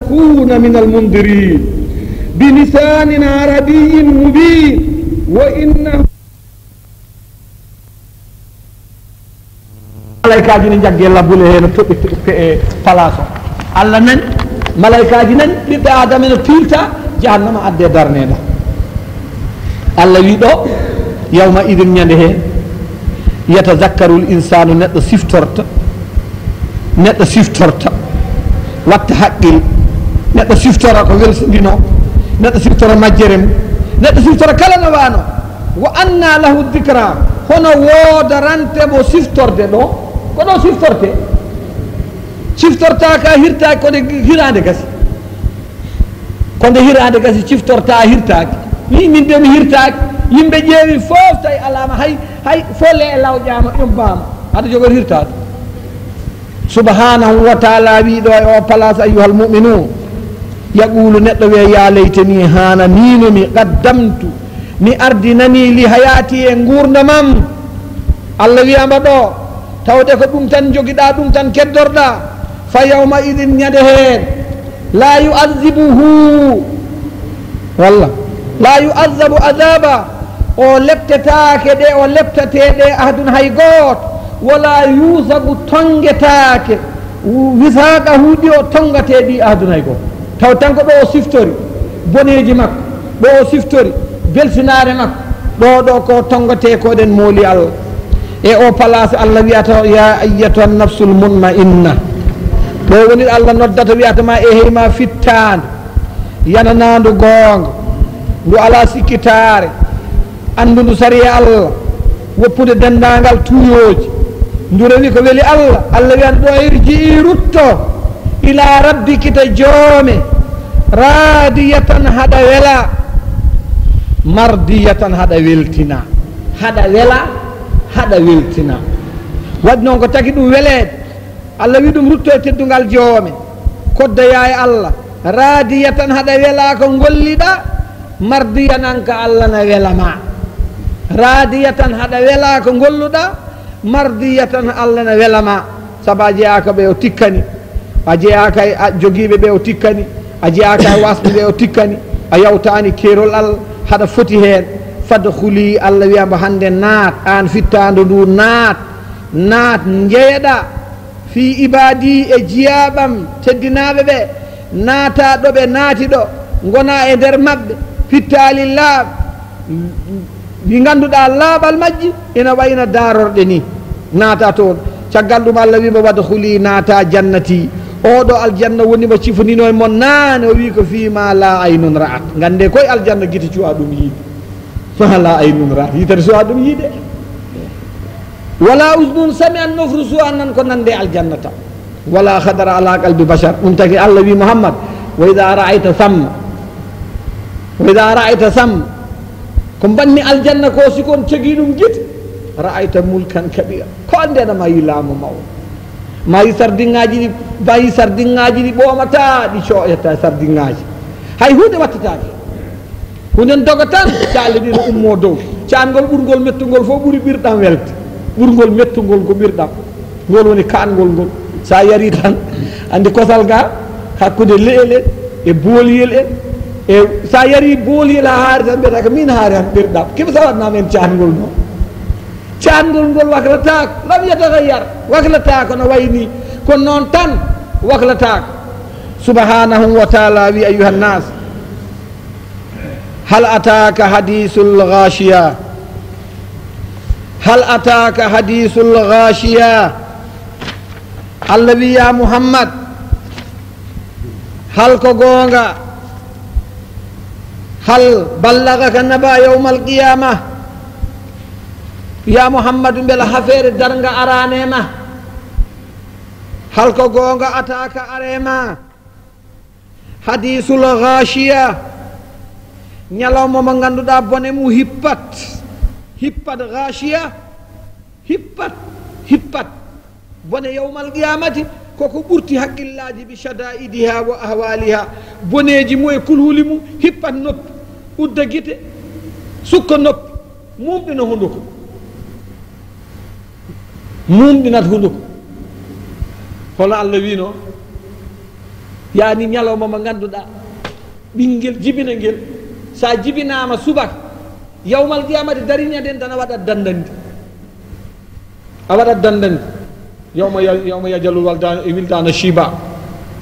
كون من المنذرين بلسان عربي مبين وإنه malaikaji ne jagge labbule heno toɓi e place o allah nani malaikaji nani ɓiɓɓe adama ne pilta jahannama adde darneda allah wi ɗo yawma idin ñande he yatazakkaru l insanu neɗɗo siftorta watta haqqil neɗɗo siftora ko welsindino neɗɗo siftora majjere mum neɗɗo siftora kala no wano wa anna lahu dicra hono woodarantemo siftorde ɗo ko ɗo siftorta ka hirtaki kode hirande gasi konde hirande gasi siftorta hirtaki min de mi hirtaki yimɓe ƴeewi fof tawi alama hay folle e lawƴama ƴombama aɗa jogori hirtade subhanahu wa taala wiɗo e o place ayyuhal muminun yaqulu neɗɗo wiya ya leytani hana mino mi qaddamtu mi ardinani li hayati e gurdamam allah wiyama ɗo tawde ko ɗum tan joguiɗa ɗum tan keddorɗa fa yawma idin ñande hen la yu'azzibuhu walla la yu'azzabu azaba o leptetake ɗe o leptateɗe ahadun hay goto wala yusabu tonguetake wisaqa huuɗi o tongateɗi ahadun hay goto taw tan ko ɗo o siftori boneji makko ɗo o siftori belsinare makko ɗo ko tongate koɗen mooli allah e o place allah wiyata ya ayyatuha nafsul mutmainna ɗo woni allah noddata wiyatama e heyma fittande yananadu gonga ndu ala sikkitare andudu sariya allah woppude dendagal tuyoji ndu rewi ko weeli allah allah wiyata ɗo irjii rutto ila rabbiki ta joome radiyatan haɗa wela mardiyatan haɗa weltina haɗa wela haɗa weltina waɗi noon ko tagi ɗum welede allah wi ɗum rutto e teddugal joome koddoya e allah radiyatan haɗa wela ko golliɗa mardiyanan ka allah na welama radiyatan haɗa wela ko golluɗa mardiyatan allah na welama saabu a jeyaka ɓe o tikkani a jeyaka e joguiɓe ɓe o tikkani a jeyaka e wasɓe ɓe o tikkani a yawtani keerol allah haɗa foti hen fadkhuli allah wiyamba hande naat an fittando ndu naat jeeyaɗa fi ibadi e jiyaɓam teddinaɓe ɓe naata ɗo ɓe naati ɗo gona e nder mabɓe fittali laaɓ ɗi ganduɗa laaɓal majji ina wayna darorɗe ni naata toon caggal ɗum allah wima wadkhuli naata jannati oɗo aljanna woni mo cifonino e mon naane o wi ko fima la aynun ra'at gande koye aljanna guite cuwa ɗum yiide ma la aynun ra'at yitata suwa ɗum yiide wala usnun sami an nofru suwa nan ko nande aljanna tam wala khadara ala qalbi bashar ɗum tagi allah wi muhammad wa ida ra'ayta samma ko banni aljanna ko sikon cogui ɗum guite ra'ayta mulkan kabira ko andena ma yi laamu mawɗo ma yi sardinŋaji ɗi ɓoomata ɗi coƴata sardinŋaji hay hunde wattatake hunden doga tan caale ɗi no ummo dow caangol ɓurgol mettugol fof ɓuuri ɓirɗam welde ɓurgol mettugol ko ɓirɗam ngol woni kaangol ngol sa yari tan andi kosal ga hakkude le'el e booliyel e sa yari booliyel ha haari tan mbiyata ko min haari han ɓirɗam keɓe sawatnama en caangol noon caangol ngol waklatako lam yatagayyar waklatako no wayni kono noon tan waklatako subhanahu wa taala wi ayuha nnas hal ataka hadisul ghashiya hal ataka hadisul ghashiya allah wi ya muhammad hal ko gonga hal ballagaka naba yawma alqiyama ya muhammadu beela hafere darga aranema hal ko gonga ataka arema hadisul ghashiya ñalawma mo ganduɗa bone mu hippat ghashiya hippat bone yawmal qiyamati koko ɓurti haqqillaji bi shada'idiha wa ahwaliha boneji mu e kulhuli mu hippat noppi udda guite sukka noppi mumɗina hunduko mumɗinat hunduko hono allah wino yani ñalawma mo ganduɗa ɓinguel jibina ngel sa jibinama subaka yawmal qiyamati dariña nden tan a waɗat dandandi yawma yajalul wildana shiba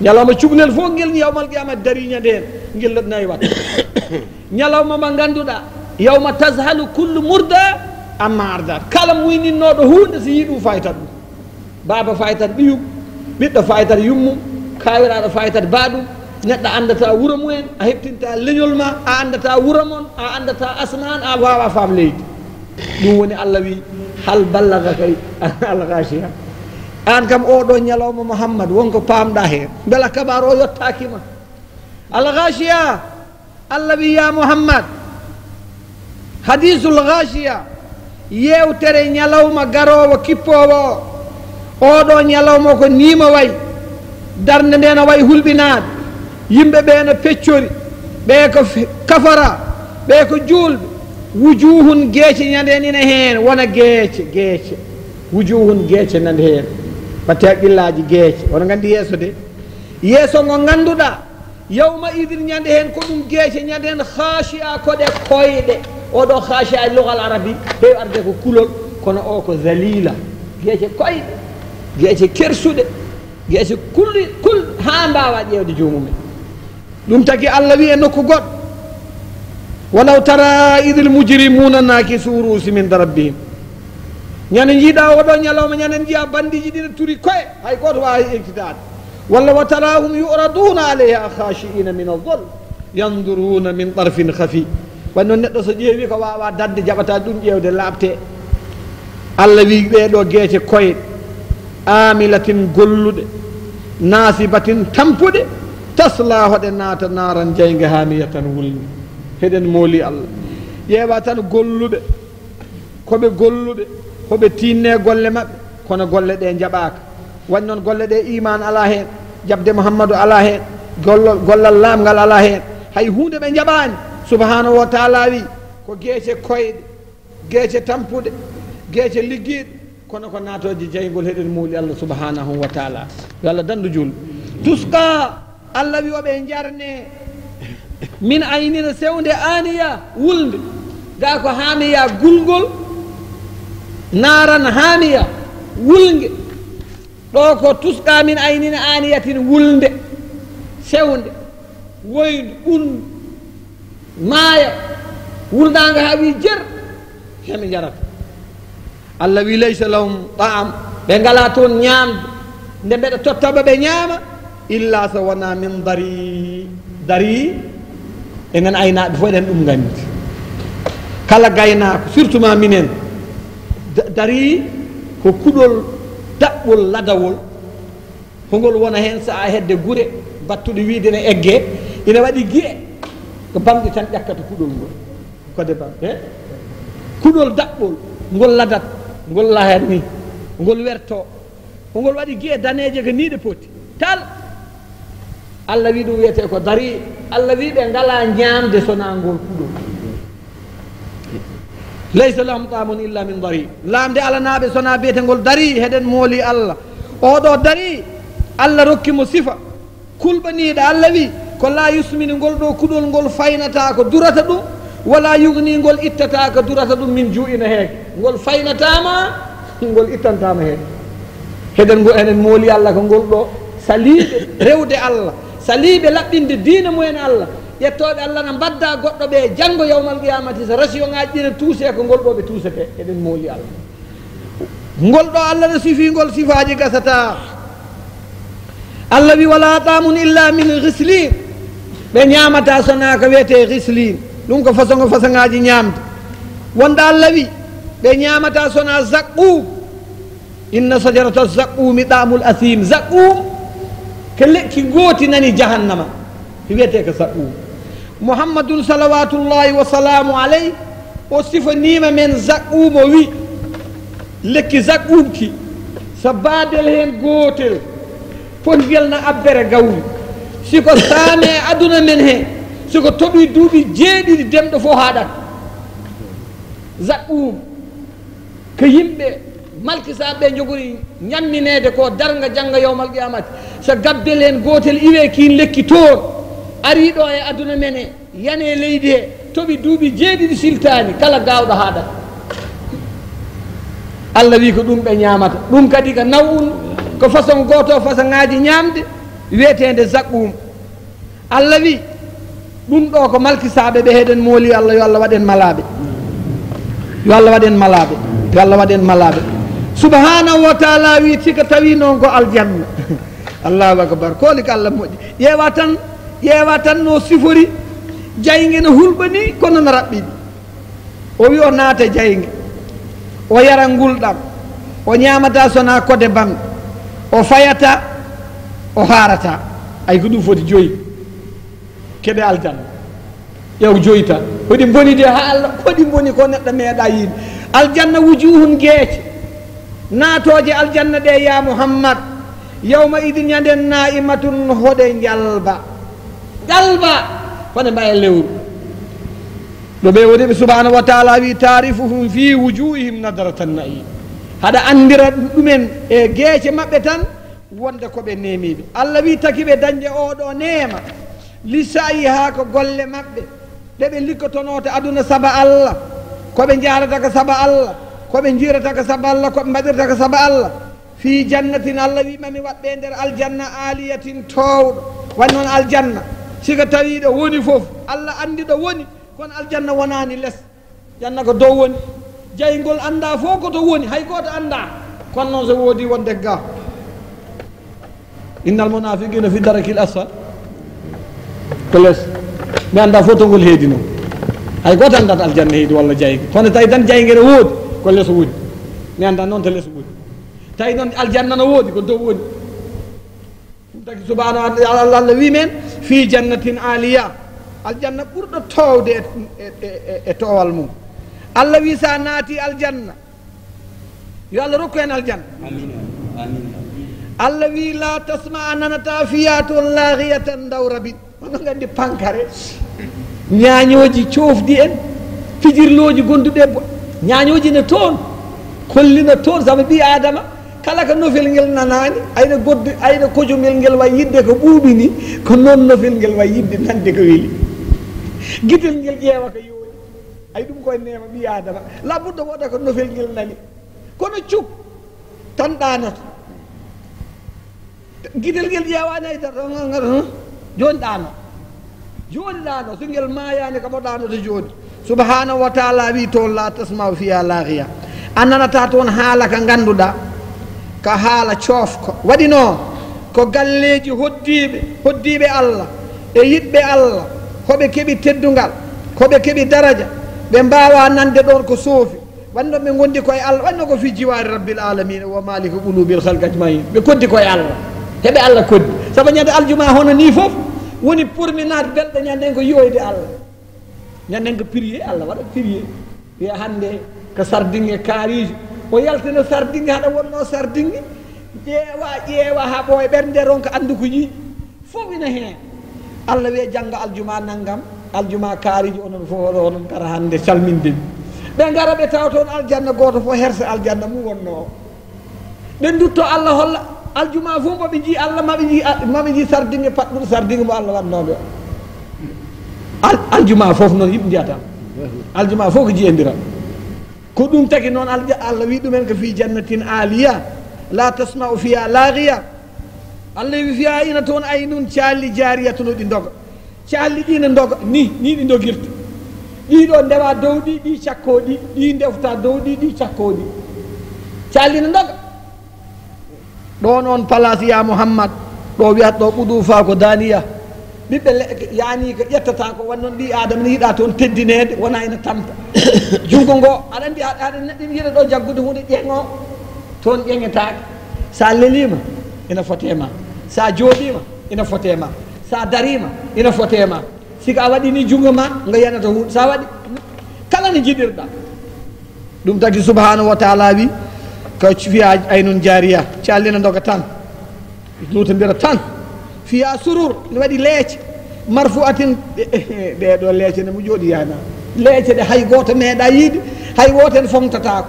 ñalawma cuɓnel fof ngel yawmal qiyamati dariña nden ngel nayi wat ñalawma mo ganduɗa yawma tazhalu kullu murda amma ardat kala muyninnoɗo hunde so yi ɗum faytat ɗum baba faytat ɓiyum ɓiɗɗo faytat yummum kawiraɗo faytat baɗum neɗɗo andata wuuro mumen a heptinta leñol ma a andata wuuro mon a andata asman a wawa faam leydi ɗum woni Allah wi hal ballaga kay alghashiya an kam oɗo ñalawma Muhammad wonko pamɗa hen beela kabar o yettakima alghashiya Allah wi ya Muhammad hadisul ghashiya yewtere ñalawma garowo kippowo oɗo ñalawma ko nima way darde nde no way hulɓinade yimɓe ɓe no peccori ɓe ko kafara ɓe ko julɓe wujuhun geece ñanden ina heen wona geece wujuhun geece nande heen batte haqqillaji geece wono gandi yeeso de yeeso ngo ganduɗa yawma idin ñande heen ko ɗum geece ñanden khashia koɗe koyɗe oɗo khashia lugal arabi heewi arde ko kulol kono o ko zalila geece koyɗe geece kersuɗe geece kul ha mbawa ƴewde jomumen ɗum tagi Allah wi e nokku goɗɗo walaw tara idil mujrimuna nakisu ruusi min rabbihim ñande jiiɗa oɗo ñalawma ñande jiiya bandiji ɗina turi koye hay goto wawi ekkitade walla wa tarahum yuraduna alayha khashiina min aldol yanduruna min tarfin khafi wan noon neɗɗo so ƴeewi ko wawa dadde jaɓata ɗum ƴewde laaɓte Allah wi ɓeɗo gueece koye amilatin golluɗe nasibatin tampuɗe tasla hoɗe naata naran jeyge hamiyatan wulni heɗen mooli Allah ƴeewa tan golluɓe koɓe golluɓe hoɓe tinne golle maɓɓe kono golle ɗe jaɓaka waɗi noon golle ɗe iman ala hen jabde Muhammadu ala hen gollal lamgal ala hen hay hunde ɓe jaɓani subhanahu wa taala wi ko gueece koyɗe gueece tampuɗe gueece ligguiɗe kono ko natoje jeygol heɗen muuli Allah subhanahu wa taala yo Allah dandu julɓe tuska Allah wi oɓe jarne min aynina sewnde aniya wulde ga ko hamiya gulgol naran hamiya wulge ɗo ko tuska min aynina aniyatin wulde sewnde woydu ɓundu maaya wuldaga ha wi jer hemi jarata Allah wi laysa lahum ta'am ɓe ngala toon ñamde nde mbeɗa tottaɓe ɓe ñaama illa so wona min dari enen aynaɓe fof eɗen ɗum gandi kala gaynako surtout ma minen dari ko kuɗol daɓɓol ladawol hongol wona hen sa hedde guure battuɗo wiide ne egge ina waɗi guiye ko bamɗi tan ƴakkata kuɗol ngol kode bam kuɗol daɓɓol ngol ladat ngol lahat ni ngol werto hongol waɗi guiye daneje ko niɗe poti tal Allah wi ɗum wiyete ko dari Allah wi ɓe ngala ñamde sona ngol kuɗol laysa lahum ta'amun illa min dari lamde alanaɓe sona biyetengol dari heɗen mooli Allah oɗo dari Allah rokkimo sifa kulɓaniɗo Allah wi ko la yusmini ngol ɗo kuɗol ngol faynata ko durata ɗum wala yugni ngol ittata ko durata ɗum min juu'ina heeke ngol faynatama ngol ittantama heeke heɗen mooli Allah ko ngol ɗo saliɓe rewde Allah saliɓe laɓɓinde diina mumen Allah ƴettoɓe Allah no mbadda goɗɗo ɓe janggo yawmal qiyamati so ration ngaji ɗine tuuse ko ngol ɗo ɓe tuusete eɗen mooli Allah ngol ɗo Allah no sifingol sifaji gasata Allah wi wala tamun illa min ghislin ɓe ñamata sona ko wiyete ghislin ɗum ko façon ngaji ñamde wonde Allah wi ɓe ñamata sona zaqqum inna sajarata zaqqumi ɗamul asim zaqqum ko lekki gooti nani jahannama ko wiyete ko zaqqum muhammadun salawatullahi wa salamu aleyh o sifanima men zaqqum o wi lekki zaqqum ki so baadel hen gootel pongel na abbere gawri siko saame aduna men he siko toɓi duuɓi jeeɗiɗi demɗo fof haɗat zaqqum ko yimɓe malkisaɓe jogori ñamminede ko darga jangga yawmal qiyamati so gabbel hen gotel iwe kin lekki toon ariɗo e aduna mene yane leydi he toɓi duuɓi 7 siltani kala gawɗo haɗat Allah wi ko ɗum ɓe ñamata ɗum kadi ko nawun ko façon goto façon ngaji ñamde wiyetede zaqqum Allah wi ɗum ɗo ko malkisaɓe ɓe heɗen mooli Allah yo Allah waɗen malaɓe yo Allah waɗen malaɓe yo Allah waɗen malaɓe subhanahu wa taala wi sika tawi noon ko aljanna allahu akbar koli ko Allah moƴƴi ƴeewa tan no sifori jayge no hulɓani kono no raɓɓiɗi o wi o naata jayge o yara ngulɗam o ñamata sona kode bamɗe o fayata o harata ay ko ɗum foti joyi keɓe aljanna ƴeew joyi tan hoɗi boni de ha Allah hoɗi boni ko neɗɗo meeɗa yiide aljanna wujuhun geece naatoje aljanna ɗe ya Muhammad yawma idin ñanden naimatun hoɗe jalba fone mbaye lewru ɗo ɓe woniɓe subhanahu wa taala wi tarifuhum fi wujuhihim nadratan naim haɗa andira ɗumen e geece maɓɓe tan wonde koɓe nemiɓe Allah wi takiɓe dañde oɗo neema lisayi ha ko golle maɓɓe ɗeɓe likkotonote aduna saba Allah koɓe jarata ko saba Allah koɓe jirata ko saba Allah koɓe mbaɗirta ko saba Allah fi jannatin Allah wi mami waɗɓe nder aljanna aliyatin towɗo wani noon aljanna sika tawi ɗo woni foof Allah andi ɗo woni kono aljanna wonani less janna ko dow woni jaygol anda fof koto woni hay goto anda kono noon so woodi wonde ga innal munafiqina fi darakil asfal ko less mi anda fof to ngol heedi noon hay goto andata aljanna heedi walla jayge kono tawi tan jayge ne woodi ko less woni mi anda noon to less woni tawi noon aljanna no woodi ko dow woni ɗum tagi subhanahu wa taala Allah wi men fi jannatin aliya aljanna ɓurɗo towde e towal mum Allah wi sa naati aljanna yo Allah rokku en aljanna Allah wi la tasma a nanata fiya toon laghiyatan dawrabi ono gandi pankare ñañoji coofdi en fijirloji gonduɗe ñañoji ne toon kollina toon saabu ɓi adama kala ko nofel ngel nanani ayno goddu ayno kojumel ngel way yidde ko ɓuuɓini ko noon nofel ngel way yidde nande ko weeli guitel ngel ƴeewa ko yooni ay ɗum koye nema ɓi adama labuddo woɗa ko nofel ngel nani kono cuk tan ɗanoto guitel ngel ƴeewani ay tan joni ɗano so ngel mayani kamo ɗanoto joni subhanahu wa taala wi toon la tasmau fiya laghiya a nanata toon haala ka ganduɗa ko haala coofko waɗi noon ko galleji hoddiɓe Allah e yiɗɓe Allah hoɓe keeɓi teddugal hoɓe keeɓi daraja ɓe mbawa nande ɗon ko soofi wanno ɓe gondi koye Allah wanno ko fi jiwari rabbil alamina wa maliki qulubil khalqi ajmain ɓe koddi koye Allah heɓe Allah koddi saabu ñande aljuma hono ni foof woni pourminade belɗo ñanden ko yiyoyde Allah ñanden ko prier Allah waɗa prier wiya hande ko sardinge kaariji o yaltina sardinge haɗa wonno sardinge ƴeewa ha ɓooye ɓernde ron ko andu ko yii fof ina heen Allah wiye jangga aljuma naggam aljuma kaariji onon fof oɗo onon gara hande calmindeɓe ɓe gara ɓe tawa toon aljanna goto fof herse aljanna mum wonno o ɓe dutto Allah holla aljuma fof moɓe jii Allah maɓe jii sardinge patɗuɗo sardinge mo Allah wannoɓe o aljuma fof noon yimɓe jiyata aljuma fof ko jiyodiran ko ɗum tagi noon Allah wi ɗumen ko fi jannatin aliya la tasma'u fiha laghiya Allah wi fiya ina toon aynun calli jariyatuno ɗi doga calli ɗi ne doga ni ɗi dogirta ɗiɗo ndewa dow ɗi ɗi cakkoɗi ɗi ndefta dow ɗi cakkoɗi calli ne doga ɗo noon place ya Muhammad ɗo wiyata ɗo ɓuuɗu fa ko daniya ɓiɓɓe yani ko ƴettata ko wonnoon ɗi adama ne yiiɗa toon teddinede wona ina tamta jungo ngo aɗa andi aɗa neɗɗo yiiɗa ɗo jaggude hunde ƴeŋo toon ƴeŋetake sa lelima ina fotema sa jooɗima ina fotema sa darima ina fotema siko a waɗini jungo ma ngo yanata hunde sa waɗi kala ne jiɗirɗa ɗum tagi subhanahu wa taala wi ko fiya aynun jariya callina doga tan lutodira tan fiya surur ne waɗi leece marfuatin ɗeɗo leece ne mo jooɗi yana leece ɗe hay goto meeɗa yiide hay woto en fomtatako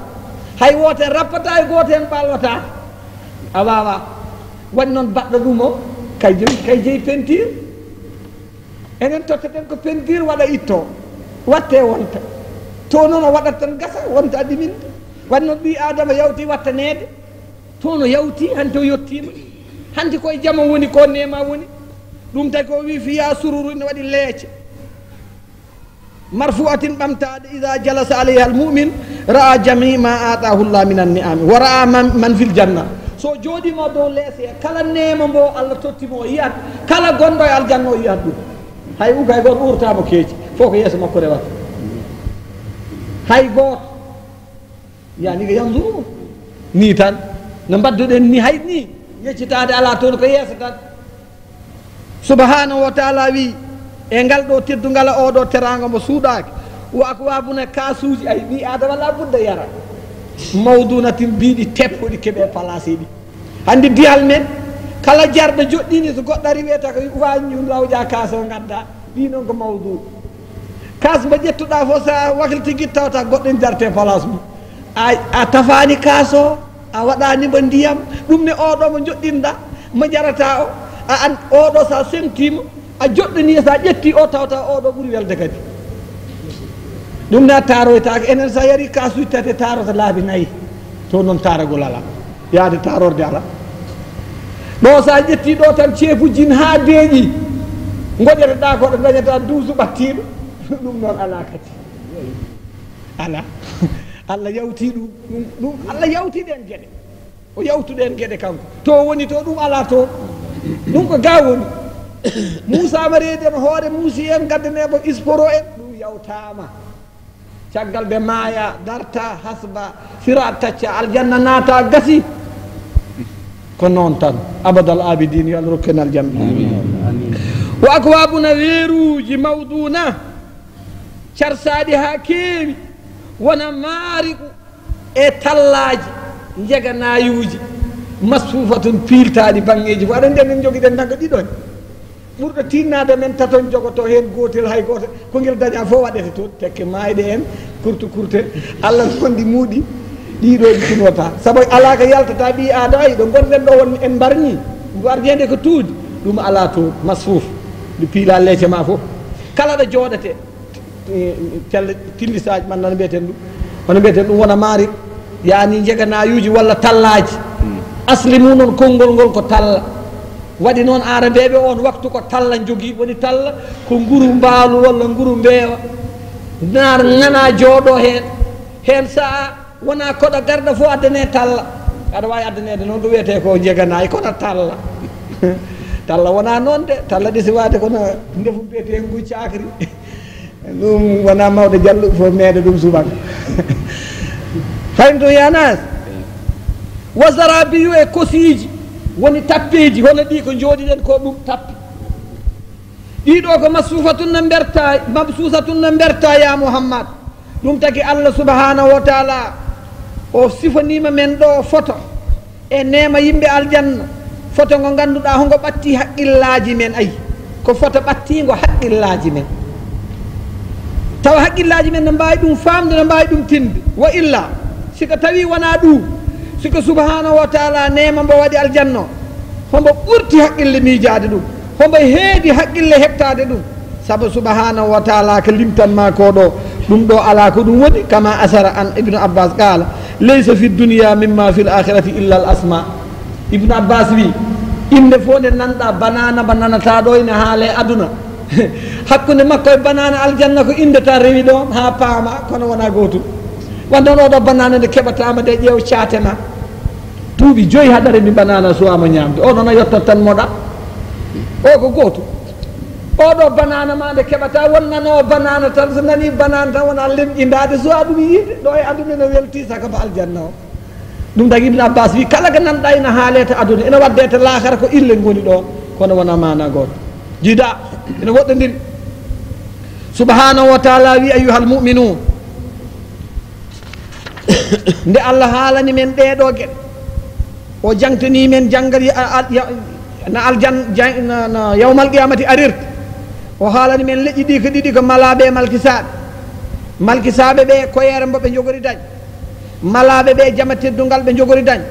hay woten rappata e goten ɓalwata a wawa waɗi noon baɗɗo ɗum o kay jeeyi peinture enen tottaten ko peinture waɗa itto watte wonta to noon o waɗat tan gasa wonta ɗiminde waɗi noon ɓi adama yawti wattanede toon o yawti hande o yettima hande koye jama woni ko nema woni ɗum tagi ko wi fiya sururu ne waɗi leece marfuatin ɓamtade ida jalasa alayha almumin ra'a jami ma atahu llah min anniami wa ra'a man fil janna so jooɗima dow leese kala nema mbo Allah tottimo o yiyat kala gonɗo e aljanna o yiyat ɗum hay ugay goto ɓurtamo keeci fof ko yeeso makko rewata hay goto yani ko yanzuru ni tan no mbadduɗen ni hay ni yeccitade ala toon ko yeeso tan subhanahu wa taala wi e ngal ɗo teddungal oɗo teranga mo suuɗaki wa ko wabuna kasuji ay ɓi adama la budda yara mawdunatin mbiɗi teppuɗi keeɓe place ɗi hande diyal men kala jarɗo joɗɗini so goɗɗo ari wiyata ko wañu lawƴa kas o gadda ɗi noon ko mawdu kas mo ƴettuɗa fof sa wakliti guittawta goɗɗo en jarte place mum a tafani kas o a waɗanimo ndiyam ɗum ne oɗo mo joɗɗinɗa mo jarata o a an oɗo sa sentima a joɗɗoni sa ƴetti o tawta oɗo ɓuuri welde kadi ɗum ne a taroytake enen sa yari kasuji tati tarota laabi nayyi to noon taragol ala yaade tarorde ala ɗo sa ƴetti ɗo tan ceefujin ha deeƴi goƴeteɗa koɗo dañata duusu ɓattiɗo ɗum noon ala kadi ala Allah yawti ɗum Allah yawti ɗen gueɗe o yawtuɗen gueɗe kanko to woni to ɗum ala to ɗum ko ga woni Moussa ma reedi en hoore muusi en gaddanemo isporo en ɗum yawtama caggal ɓe maaya darta hasba sirat tacca aljanna naata gasi ko noon tan abadal abidin yo Allah rokken aljanna wa akwabuna weeruji mawduna carsaɗi ha keewi wona maariku e tallaji jeganayuji masfufatun piiltaɗi bangeji fo aɗa nden en joguiɗen nagga ɗiɗon ɓurɗo tinnade men taton jogoto hen gotel hay goto ko guel daña fof waɗete toon tekke mayɗe en kurte Allah fondi muuɗi ɗiɗo ɗi tinota saabu ala ko yaltata ɓi adama ay ɗo gonɗen ɗo won en mbarñi warjede ko tuudi ɗum ala to masfuf ɗi piila leece ma fof kala ɗo jooɗete telle tillisaji man nana mbiyeten ɗum hono mbiyeten ɗum wona maari yani jeganayuji walla tallaji asli mum noon konngol ngol ko talla waɗi noon arabeɓe on waktu ko talla jogui woni talla ko nguru mbaalu walla nguru mbeewa nar ngana jooɗo hen saa wona koɗo garɗo fof addane talla aɗa wawi addanede noon ko wiyete ko jeganayi kono talla talla wona noon de talla ɗisi wade kono ndefu mbiyete ngu cakri ɗum wona mawɗo jalluɓe fof meeɗa ɗum subaka fayim to yanas wasarabiyu e kosiji woni tappeji hono ɗi ko jooɗiɗen ko ɗum tappi ɗiɗo ko masufatun no berta mabsusatun no berta ya mouhammad ɗum tagi Allah subhanahu wa taala o sifanima men ɗo photo e nema yimɓe aljanna photo ngo ganduɗa hongo ɓatti haqqillaji men ayi ko photo ɓattigo haqqillaji men tawa haqqillaji men no mbawi ɗum famde no mbawi ɗum tinde wa illa siko tawi wona ɗum siko subhanahu wa taala nema mbo waɗi aljanna o hombo ɓurti haqqille miijade ɗum hombo heedi haqqille heɓtade ɗum saabu subhanahu wa taala ko limtanma ko ɗo ɗum ɗo ala ko ɗum woni kama asara an ibnu abbas qala laysa fi dunia mimma fi l akhirati illa al asma ibnu abbas wi inde fo nde nanɗa banana ba nanata ɗo ene haale aduna hakkude makko e banana aljanna ko inde tan rewi ɗon ha paama kono wona gotum wonde on oɗo banana nde keɓatama nde ƴeew catema duuɓi joyi haɗare mi banana suwama ñamde oɗon a yottat tan moɗa o ko gotum oɗo banana ma nde keɓata wonnano banana tan so nani banana tan wona lemƴindade suwa ɗum yiide ɗo e aduna no welti saka ba aljanna o ɗum tagi ibne abbas wi kala ko nanɗa ina haalete aduna ina wadde to laakara ko ille goni ɗon kono wona mana goto jiida ene woɗɗodiri subhanahu wa taala wi ayyuhal mu'minun nde Allah haalani men ɗeɗo gueɗe o jangtani men janggal na aljanna yawmal qiyamati arirte o haalani men leƴƴi ɗi ko ɗiɗi ko malaɓe e malkisaɓe ɓe koyere mboɓe jogori dañ malaɓe ɓe jama teddungal ɓe jogori dañ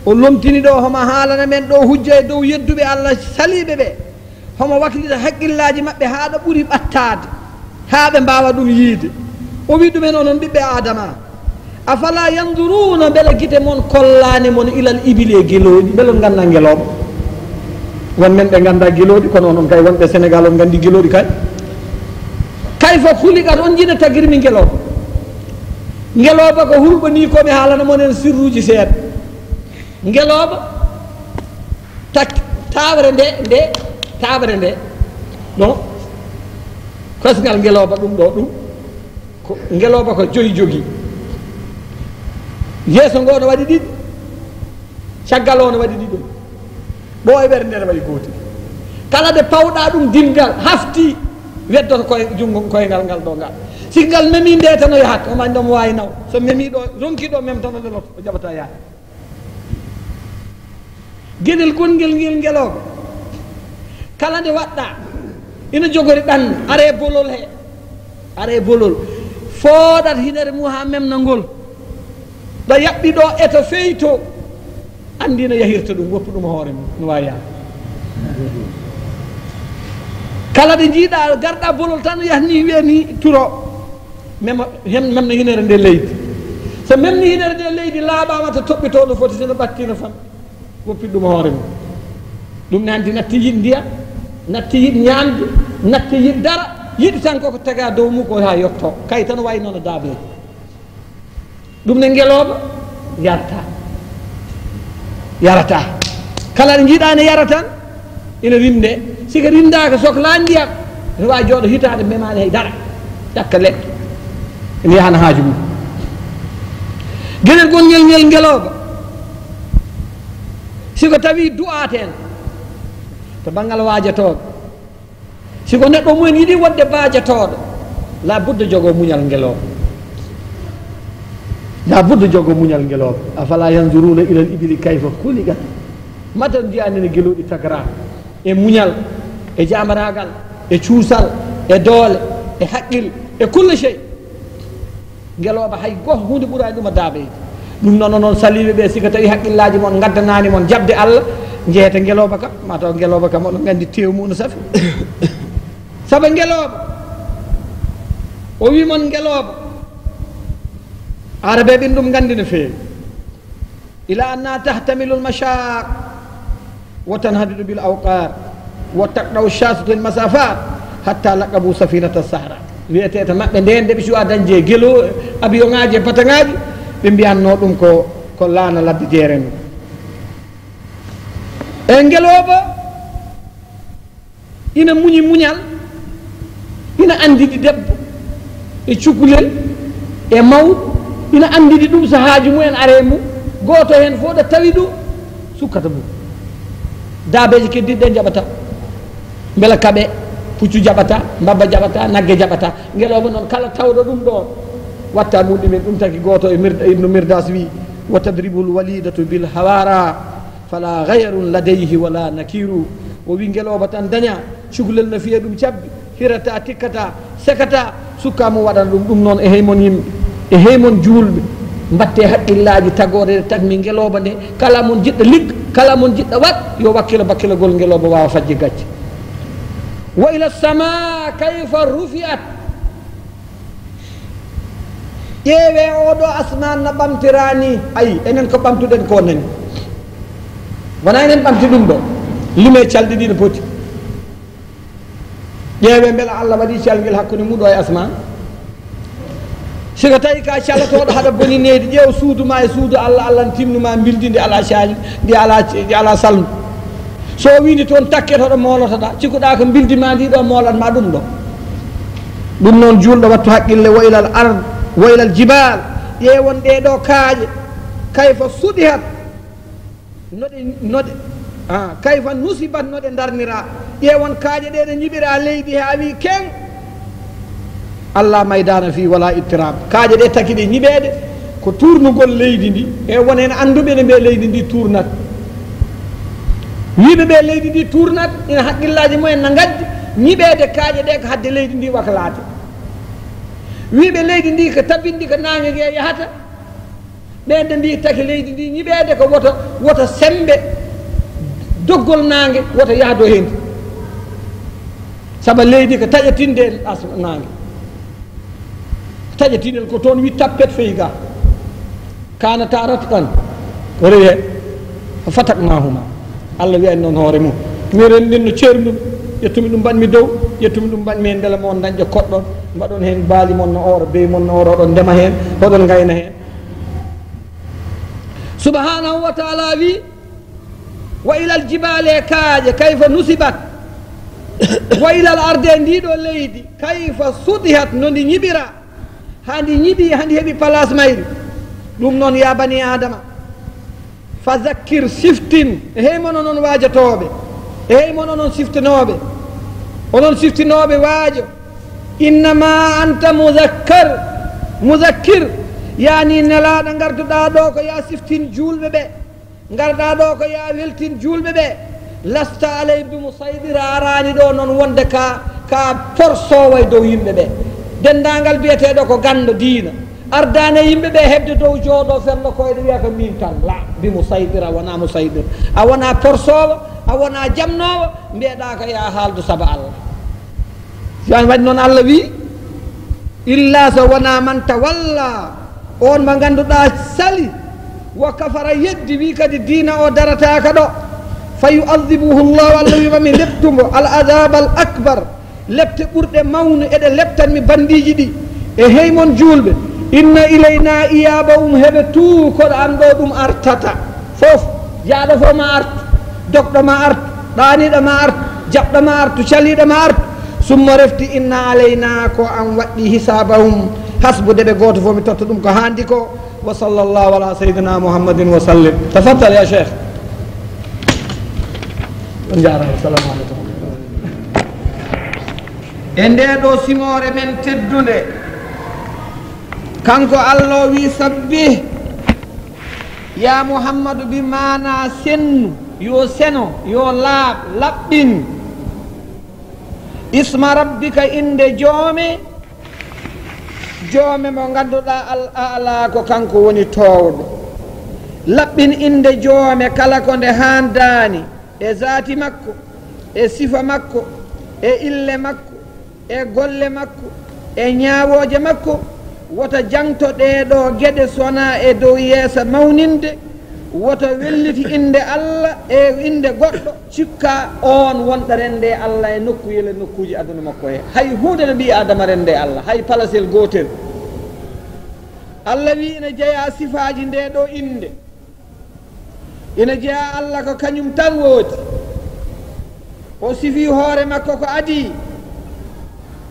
o lomtini ɗo homo haalana men ɗo hujja e dow yedduɓe Allah saliɓe ɓe homo waklita haqqillaji maɓɓe haɗa ɓuuri ɓattade ha ɓe mbawa ɗum yiide o wi ɗumen onon ɓiɓɓe adama afala yanduruna beele guite moon kollani moon ilal ibili e gueloɗi beelon ganda gueloɓo won men ɓe ganda gueloɗi kono onon kay wonɓe Sénégal on gandi gueloɗi kayfa huliqat on jiɗa tagirmi gueloɓo ngeloba ko hulɓo ni koɓe haalana monen sirruji seeɗa ngeloba tawre nde ɗon kosgal ngeloba ɗum ɗo ɗum ko ngeloba ko joyi jogui yeeso ngo no waɗi ɗiɗi caggal o no waɗi ɗiɗi ɓo e ɓerde ne waɗi gotel kala de pawɗa ɗum dimgal hafti weddoto koye jungo koyngal ngal ɗo ngal si ngal memi nde tan o yahat omo andi omo wawi naw so memi ɗo ronki ɗo mem tan o leloto o jaɓata yaha gueɗel gonguel ngel ngeloba kala nde waɗɗa ina jogori ɗan are bolol he are bolol fooɗat hinere mum ha memna ngol ɗo yaɓɓi ɗo eto feyto andi no yahirta ɗum woppu ɗum hoore mum no wawi yaha kala ɗe jiiɗa garɗa bolol tan yahni wiyani turo memna hinere nde leydi so memni hinere nde leydi laaɓama to toɓɓito no foti sino ɓattino fam woppi ɗum hoore mum ɗum ne andi natti yiɗ ndiya natti yiɗ ñamde natti yiɗ dara yiɗi tan koko taga dow mum ko ha yetto kay tan wayi noon daabeji ɗum ne ngeloba yarata kala ɗo jiiɗa ne yara tan ina rinde sika rindaka sohla ndiyam ne wawi jooɗo hitade memani hay dara ƴakka leɗɗe ene yahana haaju mum gueɗel gonguel ngel ngeloba siko tawi du'aten to banggal wajatoɓe siko neɗɗo mumen yiiɗi wonde bajatoɗo la budda jogo muñal ngeloba la budda jogo muñal ngeloba afala yanzuruna ilal ibili kayfa khuliqat mata ndiyanene geloɗi tagra e muñal e jamaragal e cuusal e doole e haqqil e kulle chey ngeloba hay goto hunde ɓuurani ɗum a daabeyde ɗum noon noon saliɓe ɓe sika tawi haqqillaji moon gaddanani moon jabde Allah jeeyata ngeloba kam mataw ngeloba kam oɗon gandi tew mum no safi saabu ngeloba o wimon ngeloba arabe ɓin ɗum gandi no feewi ila anna tahtamilu lmashaq wa tanhadidu bil awqar wa taqdaw shasatu l masafat hatta laqabu safinata sahra wiyeteta maɓɓe nden nde ɓe cuwa dañde guelo avion ngaji e bataŋaji ɓe mbiyanno ɗum ko laana ladde jeere ndu e ngeloba ina muñi muñal ina andidi debbo e cukalel e mawɗo ina andidi ɗum so haaju mumen are mum goto hen fof ɗo tawi ɗum sukkata mum daabeji keddiɗɗe jaɓata beela kaɓe puccu jaɓata mbabba jaɓata nagge jaɓata ngeloba noon kala tawɗo ɗum ɗon watta muɗumen ɗum taki goto e ibnu mirdas wi wa tadribu lwalidatu bil hawara fala gayrun ladayhi wala nakiru o wi ngeloba tan daña cukalel no fiya ɗum cabbi hirata tikkata sekata sukka mum waɗana ɗum noon e heymon yimɓe e heymon julɓe mbatte haqqillaji tagore tagmi ngeloba nde kala mon jiɗɗo ligga kala mon jiɗɗo wat yo wakkilo bakkilogol ngeloba wawa fajje gacce wa ila sama kayfa rufiat ƴeewe oɗo asman no ɓamtirani ayi enen ko ɓamtuɗen ko nani wona enen ɓamti ɗum ɗo lime calɗi ɗi no poti ƴeewe beela Allah waɗi calguel hakkude muɗo e asman siko tawi ka calatoɗo haɗa boni neydi ƴeew suudu ma e suudu Allah Allah n timnuma bildi ndi ala caali ndi ala saldu so windi toon takketoɗo molotoɗa cikkuɗa ko bildima ndi ɗo molatma ɗum ɗo ɗum noon julɗo wattu haqqille wa ilal ard wa ilal jibal ƴeewon ɗeɗo kaaƴe kayfa suɗihat noɗe kayfa nusibat noɗe darnira ƴeewon kaaƴe ɗe ɗe ñiɓira leydi ha wi keng Allah maydana fi wala ittirab kaaƴe ɗe taki ɗe ñiɓede ko tournugol leydi ndi e won hen anduɓe ne mbiye leydi ndi tournat wiɓe ɓe leydi ndi tournat ina haqqillaji mumen no gaddi ñiɓede kaaƴe ɗe ko hadde leydi ndi wakalade wiɓe leydi ndi ko tabindi ko nangue gue yahata ɓeɗe mbi taki leydi ndi ñiɓede ko woto sembe doggol nangue woto yaado hen saabu leydi ko taƴatinde nangue taƴatinen ko toon wi tappet feyi ga kanata ratqan ko rewi he fataknahuma Allah wiyani noon hoore mum miren ndin no ceerɗum ƴettumi ɗum mbaɗmi dow ƴettumi ɗum mbaɗmi hen beele moon dañƴo koɗɗon mbaɗon hen baali mon no oro bey mon no oro oɗon ndema hen oɗon gayna hen subhanahu wa taala wi wa ilal jibale kaaje kayfa nusibat wa ilal arde ndiɗo leydi kayfa sudihat no ndi ñiɓira handi ñiɓi handi heeɓi place mayri ɗum noon ya bani adama fa zakkir siftin e hey mono noon waajatoɓe e hey mono noon siftinoɓe onon siftinoɓe waajo innama anta muzakkir yani nelaɗo garduɗa ɗo ko ya siftin julɓe ɓe garɗa ɗo ko ya weltin julɓe ɓe lasta alay bi musaydira arani ɗo noon wonde ka porsowo e dow yimɓe ɓe dendagal biyeteɗo ko gando diina ardane yimɓe ɓe hebde dow jooɗo ferlo koyɗe wiya ko min tan la bi musaydira wona musaydir a wona porsowo a wona jamnowo mbiyeɗa ko ya haaldu saabu Allah yani waɗi noon Allah wi illa so wona man tawalla on mo ganduɗa sali wa kafara yeddi wi kadi diina o darataka ɗo fa yuadibuhu llahu Allah wimami leptumo al adab al akbar lepte ɓurɗe mawnu eɗe leptanmi bandiji ɗi e hey mon julɓe inna ilayna iyabahum heɓe tout koɗo an ɗo ɗum artata fof jaaɗo fo ma artu dokɗo ma artu ɗaniɗo ma artu jaɓɗo ma artu caliɗo ma artu summa refti inna alayna ko an waɗɗi hisabahum hasbude ɓe goto fof mi totta ɗum ko handi ko wa sallallahu ala sayyidina muhammadin wa sallim tafaddal ya cheikh on jarama assalamu aleykum e nde ɗo simore men teddude kanko Allah wi sabbih ya muhammadu bi mana sennu yo seno yo laɓɓin isma rabbika inde joome mo ganduɗa al ala ko kanko woni towɗo laɓɓin inde joome kala ko nde handani e zati makko e sifa makko e ille makko e golle makko e ñawoje makko woto jangto ɗeɗo gueɗe sona e dow yeesa mawninde woto welliti inde Allah e inde goɗɗo cikka on wonɗo rende Allah e nokkuyele nokkuji aduna makko he hay hunde no mbi adama rende Allah hay palasel gotel Allah wi ina jeeya sifaji nde ɗo inde ina jeeya Allah ko kañum tan woodi o sifi hoore makko ko adi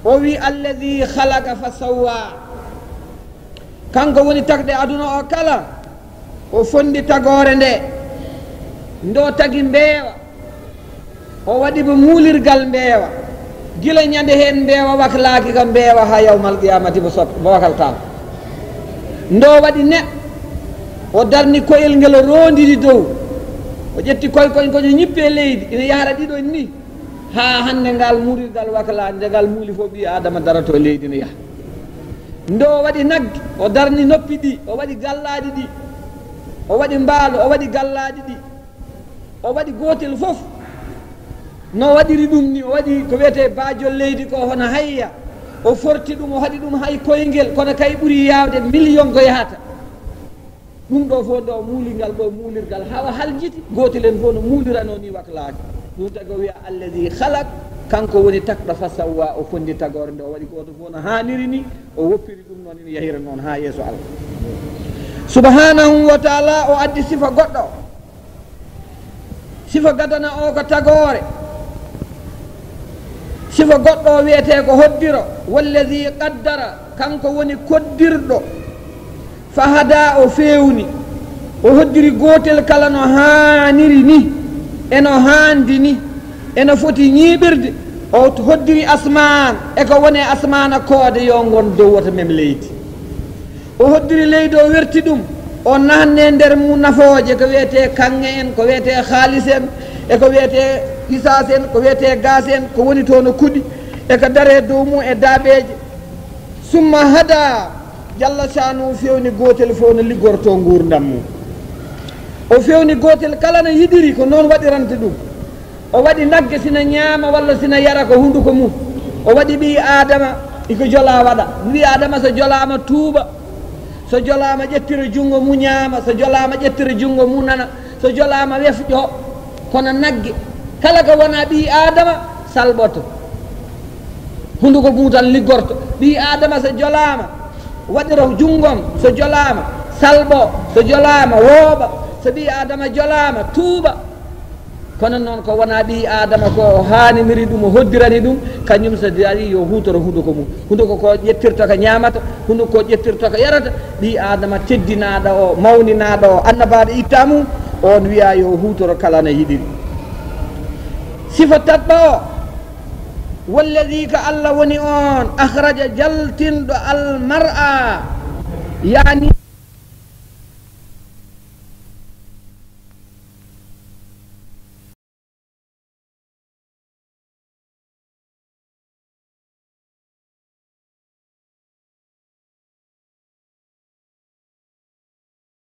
o wi alladi khalaqa fa sawwa kanko woni tagɗe aduna o kala o fondi tagore nde ndo tagi mbeewa o waɗi mo muulirgal mbeewa gila ñande hen mbeewa waklaki ka mbeewa ha yawmal qiyamati mo wakaltama ndo waɗi neɗɗo o darni koyel ngel rondiri dow o ƴetti koykoñ koño ñippe leydi ina yahara ɗiɗon ni ha hande ngal muurirgal waklade nde ngal muuli fof ɓi adama darato leydi ne yaha ndo waɗi nagge o darni noppi ɗi o waɗi gallaɗi ɗi o waɗi mbaalo o waɗi gallaɗi ɗi o waɗi gotel fof no waɗiri ɗum ni o waɗi ko wiyete baajol leydi ko hono hayya o forti ɗum o haɗi ɗum hay koyngel kono kay ɓuuri yawde million ko yahata ɗum ɗo fof ɗo muulingal ɗo muulirgal hawa haljiti gotel en fof no muulirano ni waklaki ɗum tagi o wiya alladi halak kanko woni takɗo fa sawwa o fondi tagore nde o waɗi goto fof no haniri ni o woppiri ɗum noon ina yahira noon ha yeeso Allah subhanahu wa taala o addi sifa goɗɗo sifa gadana o ko tagore sifa goɗɗo o wiyete ko hoddiro walladi qaddara kanko woni koddirɗo fa hada o fewni o hoddiri gotel kala no haniri ni eno handi ni eno foti ñiɓirde o hoddiri asman e ko woni asmana koode yo gon dow wata mem leydi o hoddiri leydi o werti ɗum o nanne nder mu nafooje ko wiyete kanŋe en ko wiyete haalis en e ko wiyete hisas en ko wiyete gas en ko woni to no kuɗi e ko dare dow mum e daaɓeje summa hada jalla sanu fewni gotel fof no liggorto gurdam mum o fewni gotel kala no yidiri ko noon waɗirante ɗum o waɗi nagge sina ñaama walla sina yara ko hunduko mum o waɗi ɓi adama iko jola waɗa ɓi adama so jolama tuuba so jolama ƴettira junngo mu ñaama so jolama ƴettira junngo mu nana so jolama wefƴo kono nagge kala ko wona ɓi adama salɓoto hunduko mum tan liggorto ɓi adama so jolama waɗira junngom so jolama salɓo so jolama wooɓa so ɓi adama jolama tuuba kono noon ko wona ɓi adama ko hanimiri ɗum o hoddirani ɗum kañum so ari yo hutoro hunduko mum hunduko ko ƴettirta ko ñamata hunduko ko ƴettirta ko yarata ɓi adama teddinaɗo o mawninaɗo o annabaɗo itta mum on wiya yo hutoro kala no yiɗiri sifa tatɓa o walladi ko allah woni on ahraja jaltinɗo almar'a yani